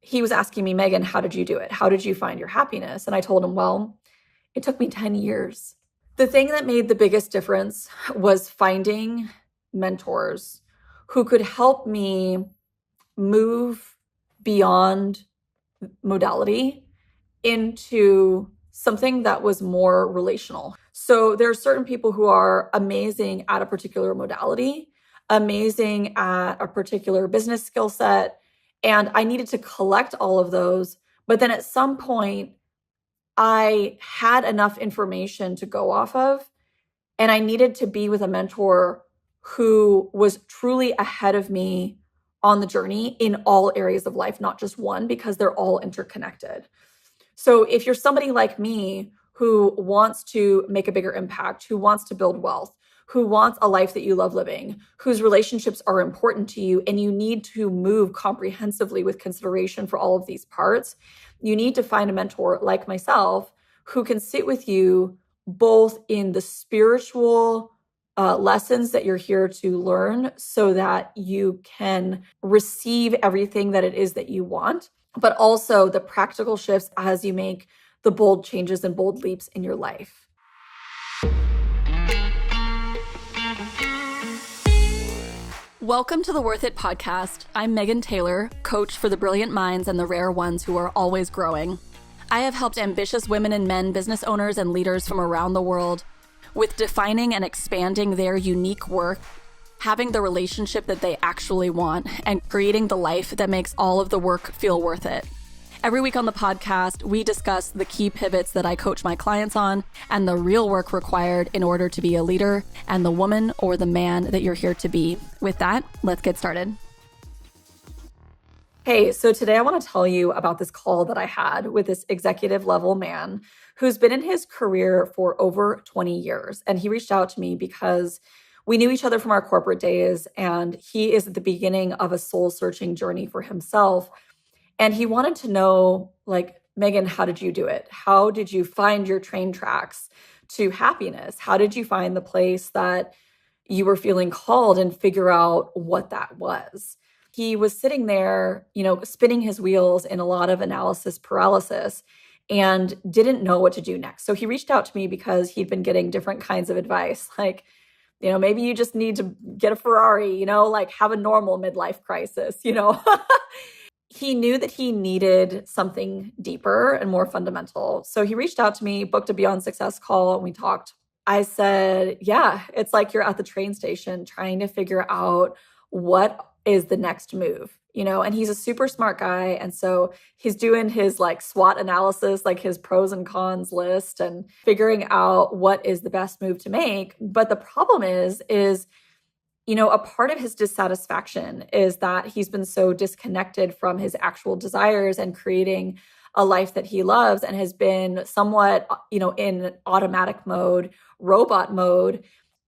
he was asking me, Megan, how did you do it? How did you find your happiness? And I told him, well, it took me 10 years. The thing that made the biggest difference was finding mentors who could help me move beyond modality into something that was more relational. So there are certain people who are amazing at a particular modality, amazing at a particular business skill set, and I needed to collect all of those. But then at some point, I had enough information to go off of, and I needed to be with a mentor who was truly ahead of me on the journey in all areas of life, not just one, because they're all interconnected. So if you're somebody like me who wants to make a bigger impact, who wants to build wealth, who wants a life that you love living, whose relationships are important to you, and you need to move comprehensively with consideration for all of these parts, you need to find a mentor like myself who can sit with you both in the spiritual lessons that you're here to learn so that you can receive everything that it is that you want, but also the practical shifts as you make the bold changes and bold leaps in your life. Welcome to the Worth It podcast. I'm Megan Taylor, coach for the brilliant minds and the rare ones who are always growing. I have helped ambitious women and men, business owners and leaders from around the world with defining and expanding their unique work, having the relationship that they actually want, and creating the life that makes all of the work feel worth it. Every week on the podcast, we discuss the key pivots that I coach my clients on and the real work required in order to be a leader and the woman or the man that you're here to be. With that, let's get started. Hey, so today I want to tell you about this call that I had with this executive level man who's been in his career for over 20 years. And he reached out to me because we knew each other from our corporate days, and he is at the beginning of a soul searching journey for himself. And he wanted to know, like, Megan, how did you do it? How did you find your train tracks to happiness? How did you find the place that you were feeling called and figure out what that was? He was sitting there, spinning his wheels in a lot of analysis paralysis and didn't know what to do next. So he reached out to me because he'd been getting different kinds of advice, like, maybe you just need to get a Ferrari, like have a normal midlife crisis, He knew that he needed something deeper and more fundamental. So he reached out to me, booked a Beyond Success call, and we talked. I said, yeah, it's like you're at the train station trying to figure out what is the next move, and he's a super smart guy. And so he's doing his SWOT analysis, his pros and cons list, and figuring out what is the best move to make. But the problem is, a part of his dissatisfaction is that he's been so disconnected from his actual desires and creating a life that he loves, and has been somewhat, in automatic mode, robot mode,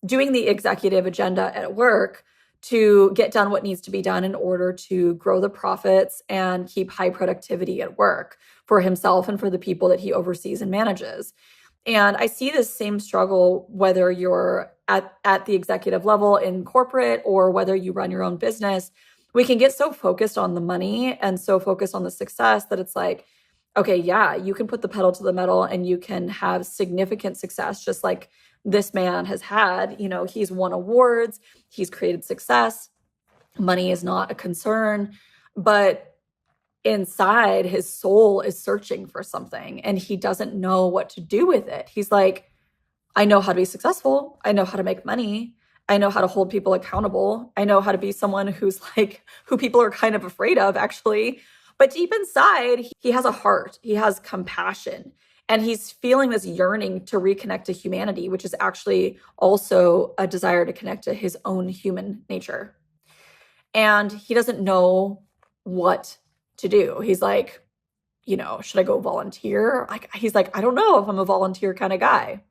doing the executive agenda at work to get done what needs to be done in order to grow the profits and keep high productivity at work for himself and for the people that he oversees and manages. And I see this same struggle whether you're at the executive level in corporate or whether you run your own business. We can get so focused on the money and so focused on the success that it's like, okay, yeah, you can put the pedal to the metal and you can have significant success, just like this man has had. He's won awards, he's created success. Money is not a concern, but inside his soul is searching for something and he doesn't know what to do with it. He's like, I know how to be successful. I know how to make money. I know how to hold people accountable. I know how to be someone who's who people are kind of afraid of, actually. But deep inside, he has a heart. He has compassion. And he's feeling this yearning to reconnect to humanity, which is actually also a desire to connect to his own human nature. And he doesn't know what to do. He's like, should I go volunteer? He's like, I don't know if I'm a volunteer kind of guy.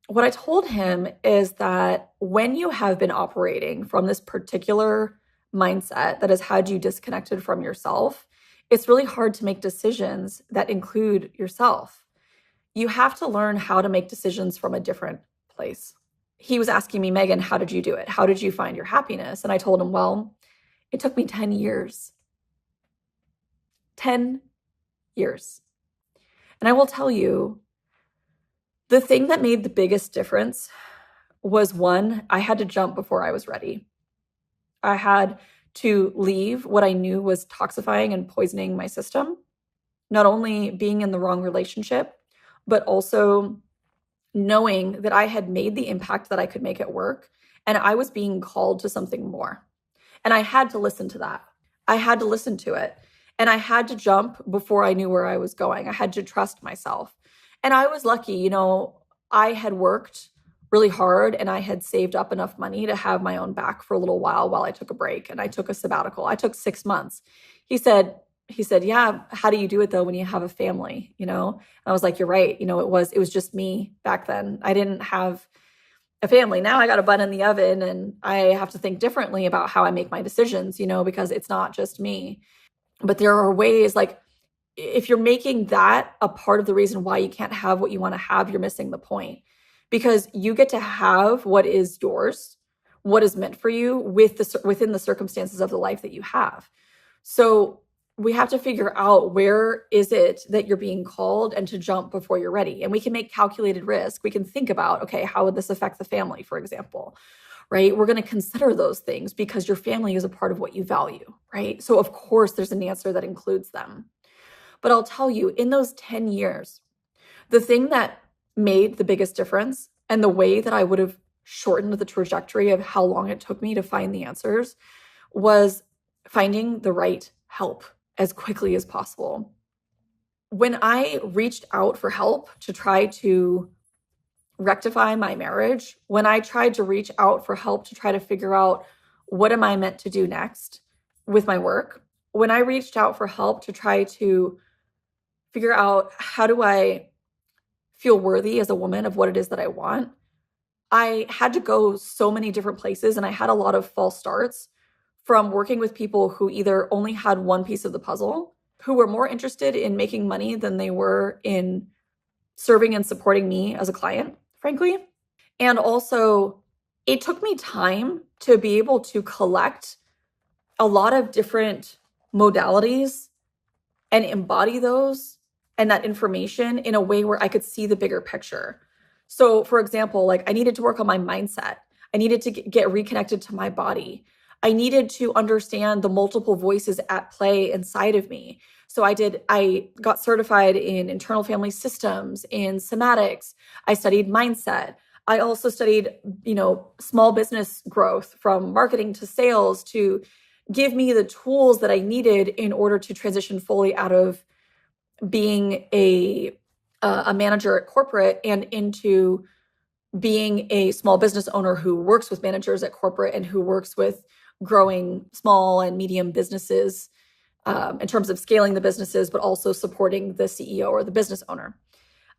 What I told him is that when you have been operating from this particular mindset that has had you disconnected from yourself, it's really hard to make decisions that include yourself. You have to learn how to make decisions from a different place. He was asking me, Megan, how did you do it? How did you find your happiness? And I told him, well, it took me 10 years. 10 years. And I will tell you, the thing that made the biggest difference was, one, I had to jump before I was ready. I had to leave what I knew was toxifying and poisoning my system, not only being in the wrong relationship, but also knowing that I had made the impact that I could make at work and I was being called to something more. And I had to listen to that. I had to listen to it. And I had to jump before I knew where I was going. I had to trust myself. And I was lucky, I had worked really hard and I had saved up enough money to have my own back for a little while I took a break and I took a sabbatical. I took 6 months. He said, yeah, how do you do it though when you have a family, And I was like, you're right. It was just me back then. I didn't have a family. Now I got a bun in the oven and I have to think differently about how I make my decisions, because it's not just me. But there are ways, like, if you're making that a part of the reason why you can't have what you want to have, you're missing the point. Because you get to have what is yours, what is meant for you within the circumstances of the life that you have. So we have to figure out, where is it that you're being called, and to jump before you're ready. And we can make calculated risk. We can think about, okay, how would this affect the family, for example, right? We're going to consider those things because your family is a part of what you value, right? So of course there's an answer that includes them. But I'll tell you, in those 10 years, the thing that made the biggest difference, and the way that I would have shortened the trajectory of how long it took me to find the answers, was finding the right help as quickly as possible. When I reached out for help to try to rectify my marriage, when I tried to reach out for help to try to figure out, what am I meant to do next with my work, when I reached out for help to try to figure out, how do I feel worthy as a woman of what it is that I want, I had to go so many different places, and I had a lot of false starts from working with people who either only had one piece of the puzzle, who were more interested in making money than they were in serving and supporting me as a client, frankly. And also, it took me time to be able to collect a lot of different modalities and embody those and that information in a way where I could see the bigger picture. So for example, like, I needed to work on my mindset. I needed to get reconnected to my body. I needed to understand the multiple voices at play inside of me. So I got certified in internal family systems, in somatics. I studied mindset. I also studied, small business growth, from marketing to sales, to give me the tools that I needed in order to transition fully out of being a manager at corporate and into being a small business owner who works with managers at corporate and who works with growing small and medium businesses in terms of scaling the businesses, but also supporting the CEO or the business owner.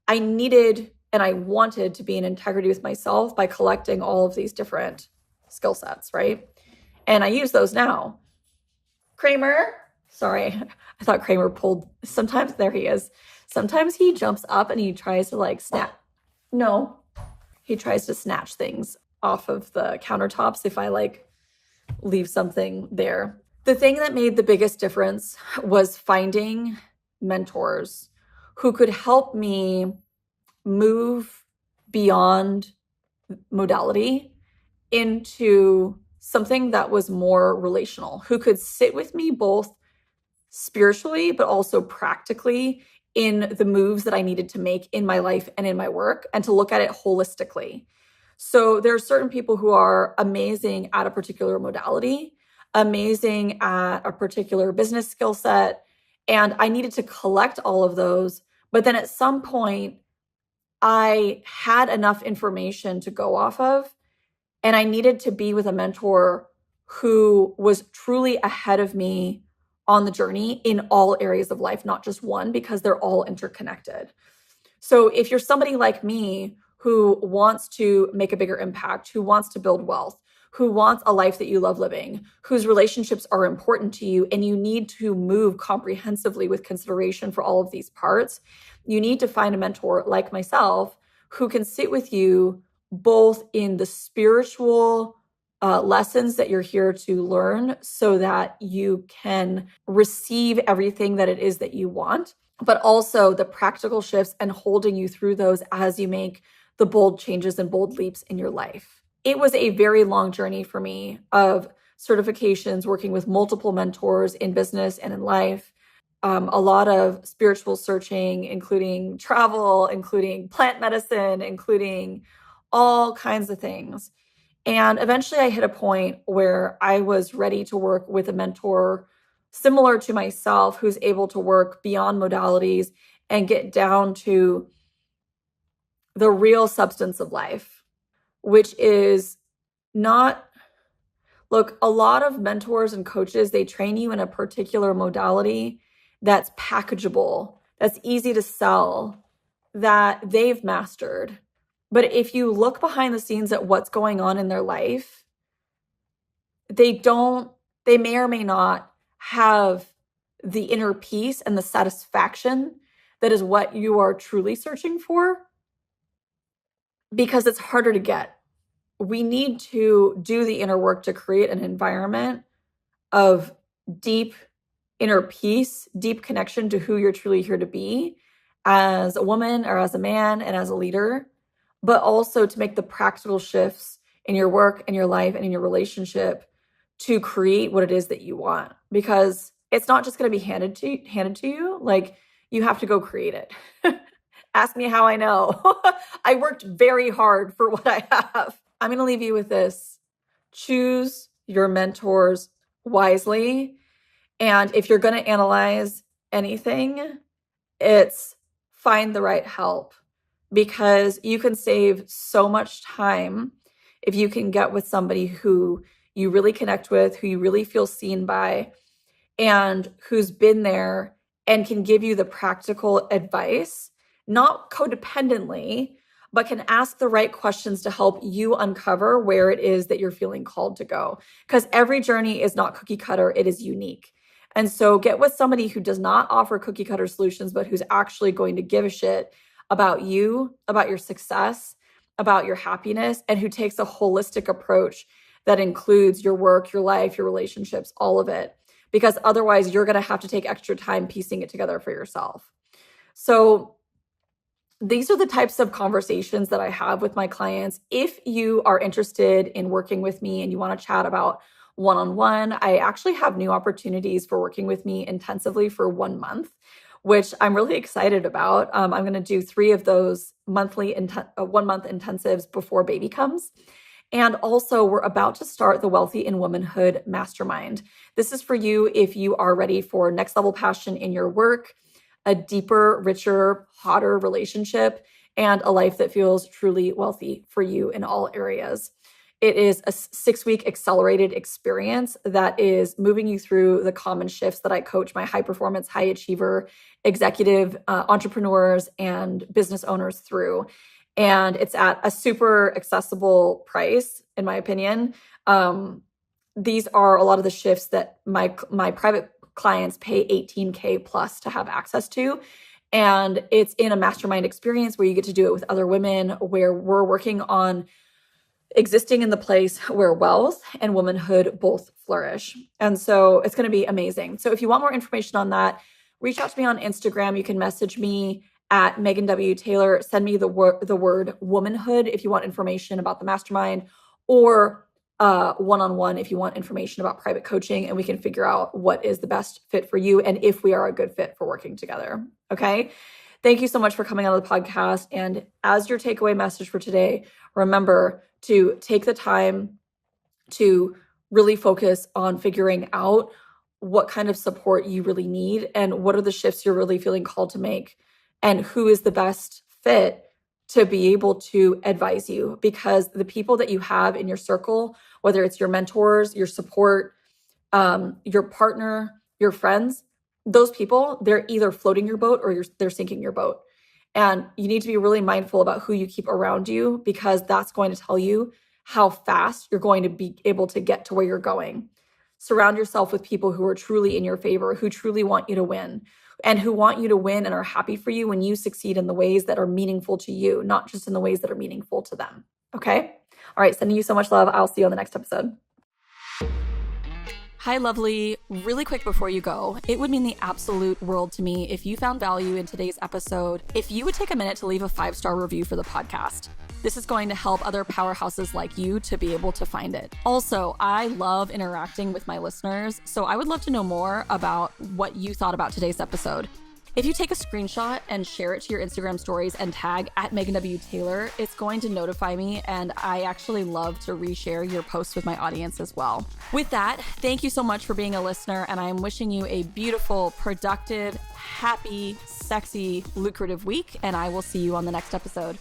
I needed and I wanted to be in integrity with myself by collecting all of these different skill sets, right? And I use those now. Kramer, sorry, I thought Kramer pulled, sometimes, there he is. Sometimes he jumps up and he tries to snap. No, he tries to snatch things off of the countertops if I leave something there. The thing that made the biggest difference was finding mentors who could help me move beyond modality into something that was more relational, who could sit with me both spiritually, but also practically in the moves that I needed to make in my life and in my work, and to look at it holistically. So there are certain people who are amazing at a particular modality, amazing at a particular business skill set, and I needed to collect all of those. But then at some point, I had enough information to go off of, and I needed to be with a mentor who was truly ahead of me on the journey in all areas of life, not just one, because they're all interconnected. So if you're somebody like me who wants to make a bigger impact, who wants to build wealth, who wants a life that you love living, whose relationships are important to you, and you need to move comprehensively with consideration for all of these parts, you need to find a mentor like myself who can sit with you both in the spiritual lessons that you're here to learn so that you can receive everything that it is that you want, but also the practical shifts and holding you through those as you make the bold changes and bold leaps in your life. It was a very long journey for me of certifications, working with multiple mentors in business and in life. A lot of spiritual searching, including travel, including plant medicine, including all kinds of things. And eventually I hit a point where I was ready to work with a mentor similar to myself, who's able to work beyond modalities and get down to the real substance of life, which is not, look, a lot of mentors and coaches, they train you in a particular modality that's packageable, that's easy to sell, that they've mastered. But if you look behind the scenes at what's going on in their life, they may or may not have the inner peace and the satisfaction that is what you are truly searching for, because it's harder to get. We need to do the inner work to create an environment of deep inner peace, deep connection to who you're truly here to be as a woman or as a man and as a leader, but also to make the practical shifts in your work and your life and in your relationship to create what it is that you want, because it's not just going to be handed to you. Like, you have to go create it. Ask me how I know. I worked very hard for what I have. I'm going to leave you with this. Choose your mentors wisely. And if you're going to analyze anything, it's find the right help, because you can save so much time if you can get with somebody who you really connect with, who you really feel seen by, and who's been there and can give you the practical advice, not codependently, but can ask the right questions to help you uncover where it is that you're feeling called to go. Because every journey is not cookie cutter, it is unique. And so get with somebody who does not offer cookie cutter solutions, but who's actually going to give a shit about you, about your success, about your happiness, and who takes a holistic approach that includes your work, your life, your relationships, all of it. Because otherwise you're going to have to take extra time piecing it together for yourself. So these are the types of conversations that I have with my clients. If you are interested in working with me and you want to chat about one-on-one, I actually have new opportunities for working with me intensively for 1 month, which I'm really excited about. I'm going to do 3 of those monthly 1-month intensives before baby comes. And also, we're about to start the Wealthy in Womanhood Mastermind. This is for you if you are ready for next level passion in your work, a deeper, richer, hotter relationship, and a life that feels truly wealthy for you in all areas. It is a 6-week accelerated experience that is moving you through the common shifts that I coach my high performance, high achiever, executive entrepreneurs and business owners through. And it's at a super accessible price, in my opinion. These are a lot of the shifts that my private clients pay $18K plus to have access to. And it's in a mastermind experience where you get to do it with other women, where we're working on existing in the place where wealth and womanhood both flourish. And so it's going to be amazing. So if you want more information on that, reach out to me on Instagram. You can message me at Megan W. Taylor. Send me the word womanhood if you want information about the mastermind, or one-on-one if you want information about private coaching, and we can figure out what is the best fit for you and if we are a good fit for working together. Okay. Thank you so much for coming on the podcast. And as your takeaway message for today, remember to take the time to really focus on figuring out what kind of support you really need and what are the shifts you're really feeling called to make, and who is the best fit to be able to advise you. Because the people that you have in your circle, whether it's your mentors, your support, your partner, your friends, those people, they're either floating your boat or they're sinking your boat. And you need to be really mindful about who you keep around you, because that's going to tell you how fast you're going to be able to get to where you're going. Surround yourself with people who are truly in your favor, who truly want you to win, and who want you to win and are happy for you when you succeed in the ways that are meaningful to you, not just in the ways that are meaningful to them. Okay? All right, sending you so much love. I'll see you on the next episode. Hi, lovely. Really quick before you go, it would mean the absolute world to me if you found value in today's episode, if you would take a minute to leave a 5-star review for the podcast. This is going to help other powerhouses like you to be able to find it. Also, I love interacting with my listeners, so I would love to know more about what you thought about today's episode. If you take a screenshot and share it to your Instagram stories and tag at Megan W. Taylor, it's going to notify me, and I actually love to reshare your posts with my audience as well. With that, thank you so much for being a listener, and I am wishing you a beautiful, productive, happy, sexy, lucrative week, and I will see you on the next episode.